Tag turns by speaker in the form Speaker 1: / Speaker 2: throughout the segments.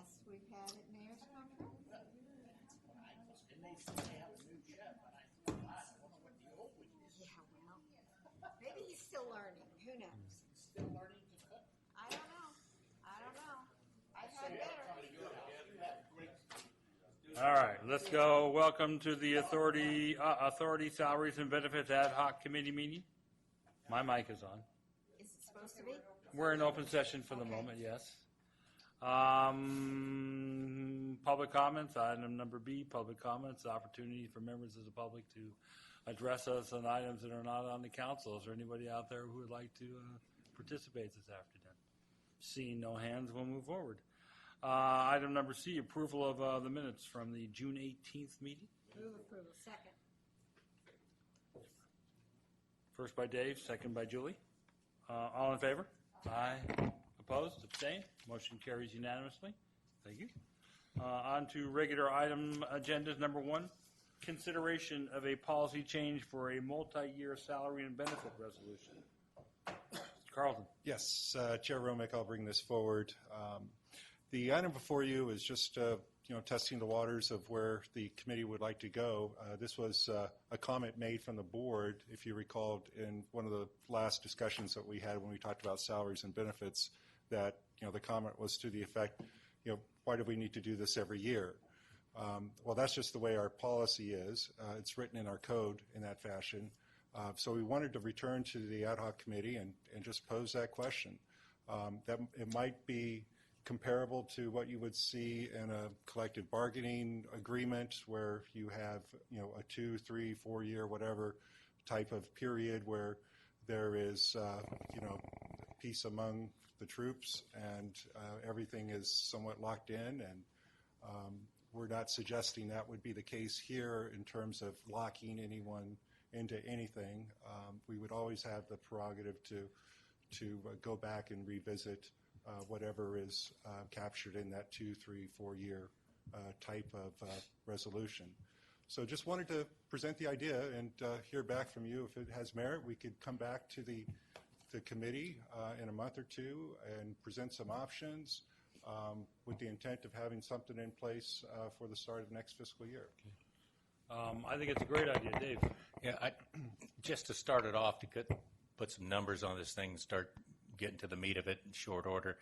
Speaker 1: success we've had at mayor's conference.
Speaker 2: And they said they have a new chef, and I thought, I don't know what the old one is.
Speaker 1: Yeah, well, maybe he's still learning. Who knows?
Speaker 2: Still learning to cook.
Speaker 1: I don't know. I've had better.
Speaker 2: You have great.
Speaker 3: All right, let's go. Welcome to the Authority Salaries and Benefits Ad Hoc Committee meeting. My mic is on.
Speaker 1: Is it supposed to be?
Speaker 3: We're in open session for the moment, yes. Public comments, item number B, public comments, opportunity for members of the public to address us on items that are not on the council. Is there anybody out there who would like to participate this afternoon? Seeing no hands, we'll move forward. Item number C, approval of the minutes from the June 18th meeting.
Speaker 1: Move approval. Second.
Speaker 3: First by Dave, second by Julie. All in favor? Aye. Opposed? Abstained? Motion carries unanimously. Thank you. On to regular item agendas. Number 1, consideration of a policy change for a multi-year salary and benefit resolution. Carlton.
Speaker 4: Yes, Chair Romick, I'll bring this forward. The item before you is just testing the waters of where the committee would like to go. This was a comment made from the board, if you recalled, in one of the last discussions that we had when we talked about salaries and benefits, that the comment was to the effect, why do we need to do this every year? Well, that's just the way our policy is. It's written in our code in that fashion. So we wanted to return to the ad hoc committee and just pose that question. That it might be comparable to what you would see in a collective bargaining agreement, where you have a 2, 3, 4 year, whatever type of period where there is peace among the troops and everything is somewhat locked in, and we're not suggesting that would be the case here in terms of locking anyone into anything. We would always have the prerogative to go back and revisit whatever is captured in that 2, 3, 4 year type of resolution. So just wanted to present the idea and hear back from you. If it has merit, we could come back to the committee in a month or two and present some options with the intent of having something in place for the start of next fiscal year.
Speaker 3: Okay. I think it's a great idea. Dave.
Speaker 5: Yeah, just to start it off, to put some numbers on this thing and start getting to the meat of it in short order.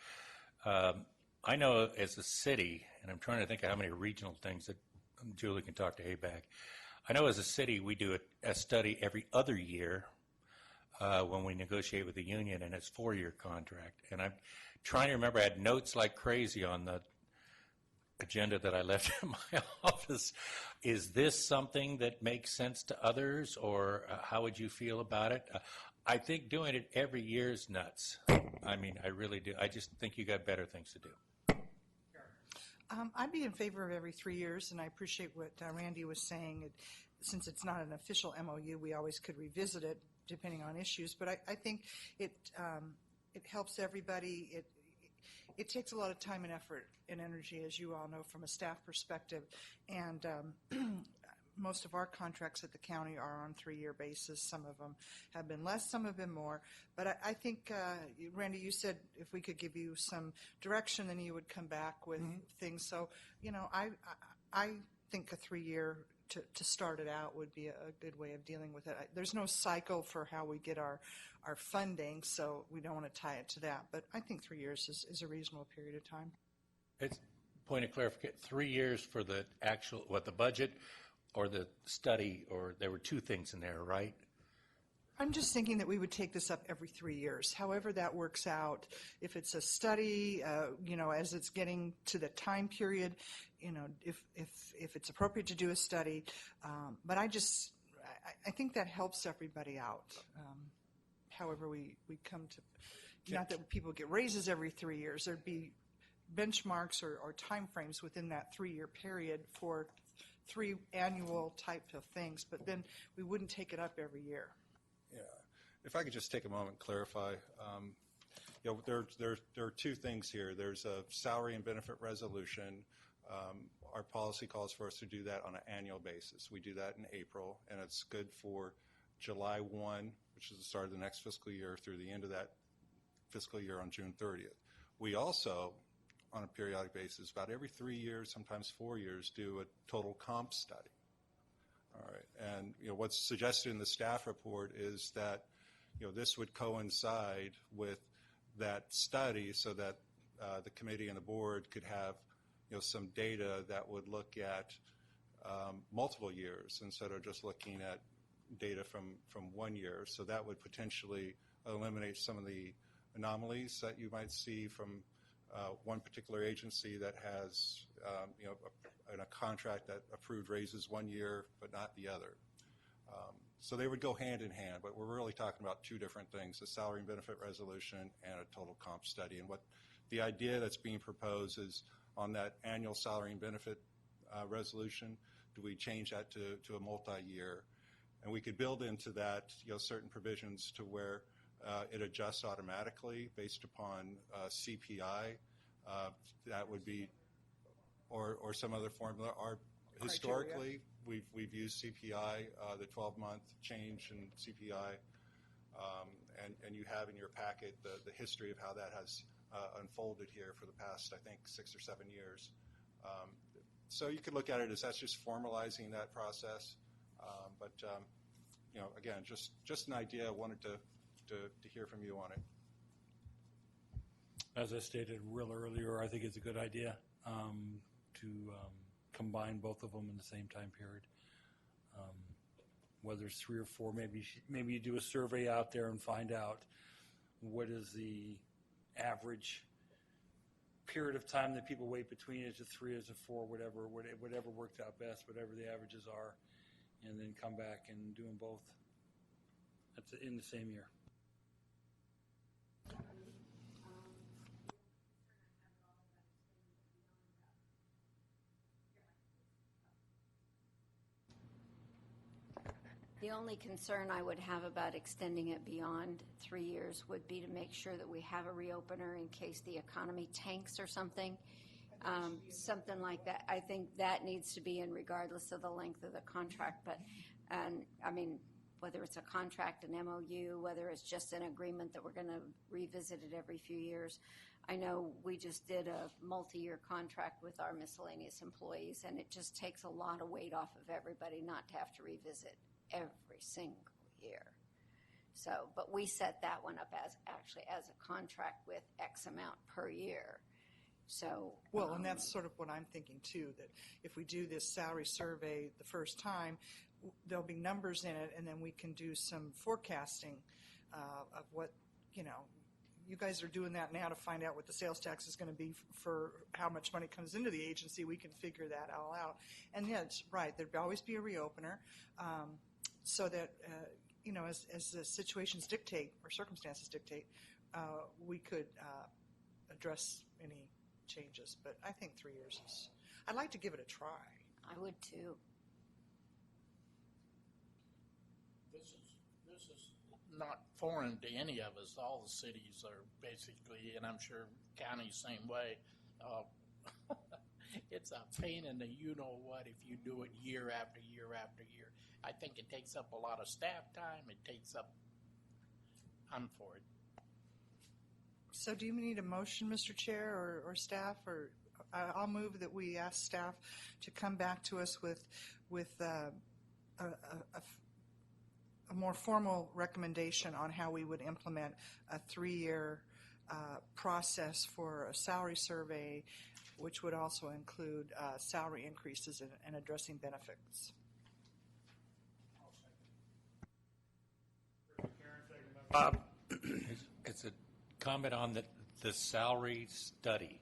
Speaker 5: I know as a city, and I'm trying to think of how many regional things that Julie can talk to ABAC. I know as a city we do a study every other year when we negotiate with the union, and it's a 4-year contract. And I'm trying to remember, I had notes like crazy on the agenda that I left in my office. Is this something that makes sense to others, or how would you feel about it? I think doing it every year is nuts. I mean, I really do. I just think you got better things to do.
Speaker 6: I'd be in favor of every 3 years, and I appreciate what Randy was saying. Since it's not an official MOU, we always could revisit it depending on issues. But I think it helps everybody. It takes a lot of time and effort and energy, as you all know, from a staff perspective. And most of our contracts at the county are on 3-year basis. Some of them have been less, some have been more. But I think, Randy, you said if we could give you some direction, then you would come back with things. So, I think a 3-year to start it out would be a good way of dealing with it. There's no cycle for how we get our funding, so we don't want to tie it to that. But I think 3 years is a reasonable period of time.
Speaker 5: It's point of clarification, 3 years for the actual, the budget or the study, or there were 2 things in there, right?
Speaker 6: I'm just thinking that we would take this up every 3 years. However that works out, if it's a study, as it's getting to the time period, if it's appropriate to do a study. But I think that helps everybody out. However we come to, not that people get raises every 3 years, there'd be benchmarks or time frames within that 3-year period for 3 annual type of things, but then we wouldn't take it up every year.
Speaker 4: Yeah, if I could just take a moment and clarify. There are 2 things here. There's a salary and benefit resolution. Our policy calls for us to do that on an annual basis. We do that in April, and it's good for July 1, which is the start of the next fiscal year, through the end of that fiscal year on June 30th. We also on a periodic basis, about every 3 years, sometimes 4 years, do a total comp study. All right, and what's suggested in the staff report is that this would coincide with that study, so that the committee and the board could have some data that would look at multiple years instead of just looking at data from 1 year. So that would potentially eliminate some of the anomalies that you might see from one particular agency that has a contract that approved raises 1 year but not the other. So they would go hand in hand, but we're really talking about two different things: a salary and benefit resolution and a total comp study. And what the idea that's being proposed is, on that annual salary and benefit resolution, do we change that to a multi-year? And we could build into that certain provisions to where it adjusts automatically based upon CPI. That would be, or some other formula. Historically, we've used CPI, the 12-month change in CPI, and you have in your packet the history of how that has unfolded here for the past, I think, 6 or 7 years. So you could look at it as that's just formalizing that process. But again, just an idea. I wanted to hear from you on it.
Speaker 3: As I stated real earlier, I think it's a good idea to combine both of them in the same time period. Whether it's 3 or 4, maybe you do a survey out there and find out what is the average period of time that people wait between age of 3, age of 4, whatever worked out best, whatever the averages are, and then come back and do them both in the same year.
Speaker 1: The only concern I would have about extending it beyond 3 years would be to make sure that we have a reopener in case the economy tanks or something. Something like that. I think that needs to be in regardless of the length of the contract. But, I mean, whether it's a contract, an MOU, whether it's just an agreement that we're going to revisit it every few years. I know we just did a multi-year contract with our miscellaneous employees, and it just takes a lot of weight off of everybody not to have to revisit every single year. So, but we set that one up as a contract with X amount per year. So,
Speaker 6: well, and that's sort of what I'm thinking too, that if we do this salary survey the first time, there'll be numbers in it, and then we can do some forecasting of what, you guys are doing that now to find out what the sales tax is going to be for how much money comes into the agency. We can figure that all out. And yeah, it's right. There'd always be a reopener. So that, as the situations dictate or circumstances dictate, we could address any changes. But I think 3 years is, I'd like to give it a try.
Speaker 1: I would too.
Speaker 2: This is not foreign to any of us. All the cities are basically, and I'm sure counties same way. It's a pain in the you-know-what if you do it year after year after year. I think it takes up a lot of staff time. I'm for it.
Speaker 6: So do you need a motion, Mr. Chair, or staff? Or I'll move that we ask staff to come back to us with a more formal recommendation on how we would implement a 3-year process for a salary survey, which would also include salary increases and addressing benefits.
Speaker 3: Bob?
Speaker 5: It's a comment on the salary study.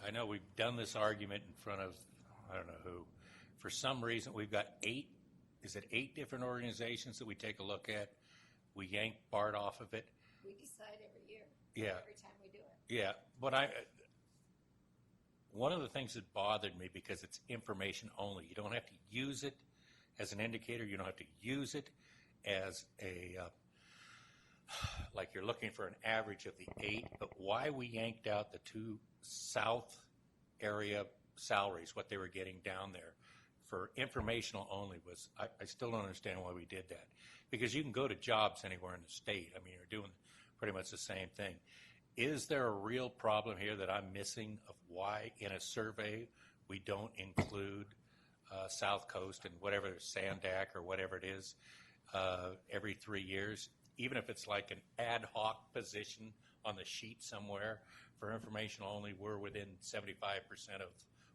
Speaker 5: I know we've done this argument in front of, I don't know who. For some reason, we've got 8 different organizations that we take a look at? We yank BART off of it.
Speaker 1: We decide every year.
Speaker 5: Yeah.
Speaker 1: Every time we do it.
Speaker 5: Yeah, but one of the things that bothered me, because it's information only, you don't have to use it as an indicator. You don't have to use it as like you're looking for an average of the 8, but why we yanked out the 2 south area salaries, what they were getting down there for informational only, was I still don't understand why we did that. Because you can go to jobs anywhere in the state. I mean, you're doing pretty much the same thing. Is there a real problem here that I'm missing of why in a survey we don't include South Coast and whatever, Sandak or whatever it is, every 3 years, even if it's like an ad hoc position on the sheet somewhere for information only, we're within 75% of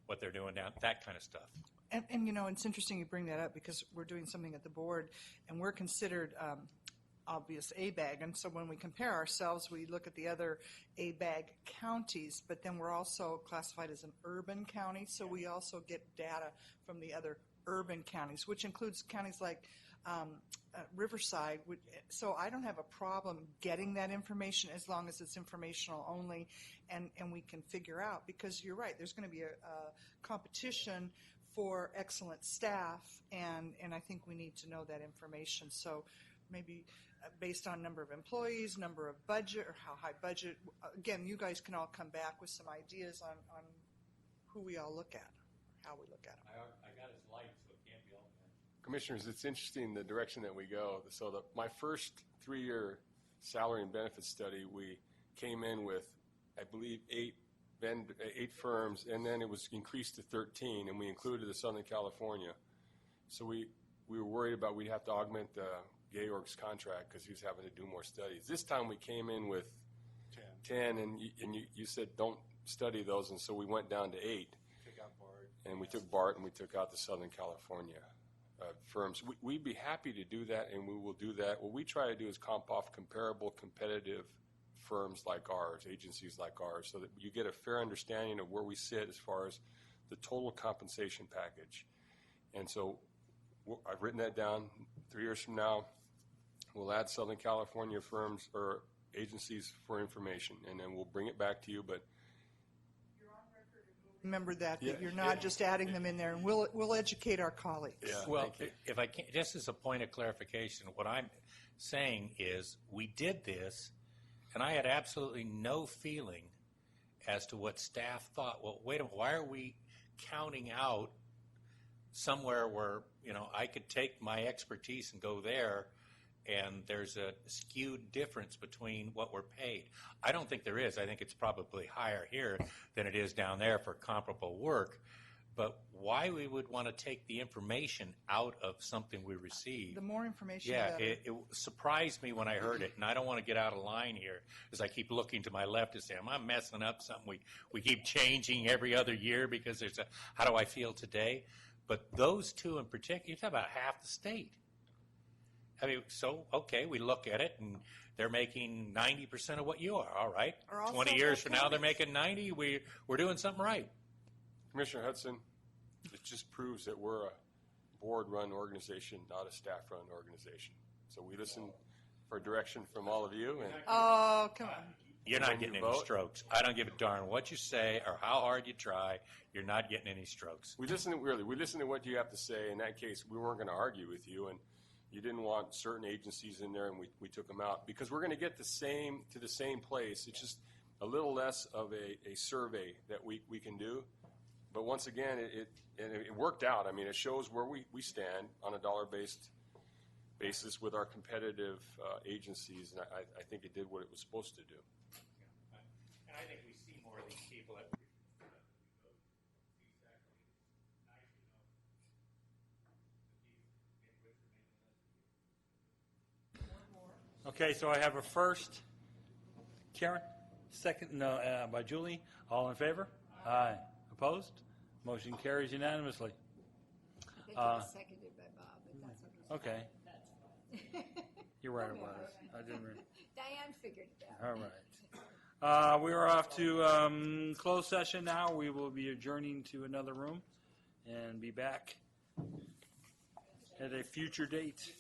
Speaker 5: what they're doing now, that kind of stuff.
Speaker 6: And you know, it's interesting you bring that up because we're doing something at the board, and we're considered obvious ABAG. And so when we compare ourselves, we look at the other ABAG counties, but then we're also classified as an urban county, so we also get data from the other urban counties, which includes counties like Riverside. So I don't have a problem getting that information as long as it's informational only, and we can figure out, because you're right, there's going to be a competition for excellent staff, and I think we need to know that information. So maybe based on number of employees, number of budget, or how high budget. Again, you guys can all come back with some ideas on who we all look at, how we look at them.
Speaker 5: I got his light, so it can't be all bad.
Speaker 7: Commissioners, it's interesting the direction that we go. So my first 3-year salary and benefits study, we came in with, I believe, 8 firms, and then it was increased to 13, and we included the Southern California. So we were worried about we'd have to augment Georg's contract because he was having to do more studies. This time we came in with 10, and you said don't study those, and so we went down to 8.
Speaker 4: Take out BART.
Speaker 7: And we took BART and we took out the Southern California firms. We'd be happy to do that, and we will do that. What we try to do is comp off comparable, competitive firms like ours, agencies like ours, so that you get a fair understanding of where we sit as far as the total compensation package. And so I've written that down. 3 years from now, we'll add Southern California firms or agencies for information, and then we'll bring it back to you. But
Speaker 6: Remember that you're not just adding them in there, and we'll educate our colleagues.
Speaker 7: yeah,
Speaker 5: Well,
Speaker 7: thank you.
Speaker 5: if I can, just as a point of clarification, what I'm saying is we did this, and I had absolutely no feeling as to what staff thought. Well, wait a minute, why are we counting out somewhere where, I could take my expertise and go there, and there's a skewed difference between what we're paid? I don't think there is. I think it's probably higher here than it is down there for comparable work. But why we would want to take the information out of something we receive?
Speaker 6: The more information,
Speaker 5: Yeah,
Speaker 6: the better.
Speaker 5: it surprised me when I heard it, and I don't want to get out of line here as I keep looking to my left to say, am I messing up something? We keep changing every other year because there's a, how do I feel today? But those two in particular, you're talking about half the state. I mean, so, okay, we look at it, and they're making 90% of what you are. All right.
Speaker 6: Or also
Speaker 5: 20 years from now, they're
Speaker 6: counties.
Speaker 5: making 90. We're doing something right.
Speaker 7: Commissioner Hudson, it just proves that we're a board-run organization, not a staff-run organization. So we listen for direction from all of you. And
Speaker 6: Oh, come on.
Speaker 5: You're
Speaker 7: When
Speaker 5: not getting
Speaker 7: you
Speaker 5: any
Speaker 7: vote.
Speaker 5: strokes. I don't give a darn what you say or how hard you try. You're not getting any strokes.
Speaker 7: we listen to what you have to say. In that case, we weren't going to argue with you, and you didn't want certain agencies in there, and we took them out because we're going to get to the same place. It's just a little less of a survey that we can do. But once again, it worked out. I mean, it shows where we stand on a dollar-based basis with our competitive agencies, and I think it did what it was supposed to do.
Speaker 5: And I think we see more of these people that
Speaker 3: Okay, so I have a first. Karen? Second, no, by Julie. All in favor? Aye. Opposed? Motion carries unanimously.
Speaker 1: I think it was seconded by Bob, but that's okay.
Speaker 3: Okay. You're right, it was. I didn't read.
Speaker 1: Diane figured it out.
Speaker 3: All right. We are off to closed session now. We will be adjourning to another room and be back at a future date.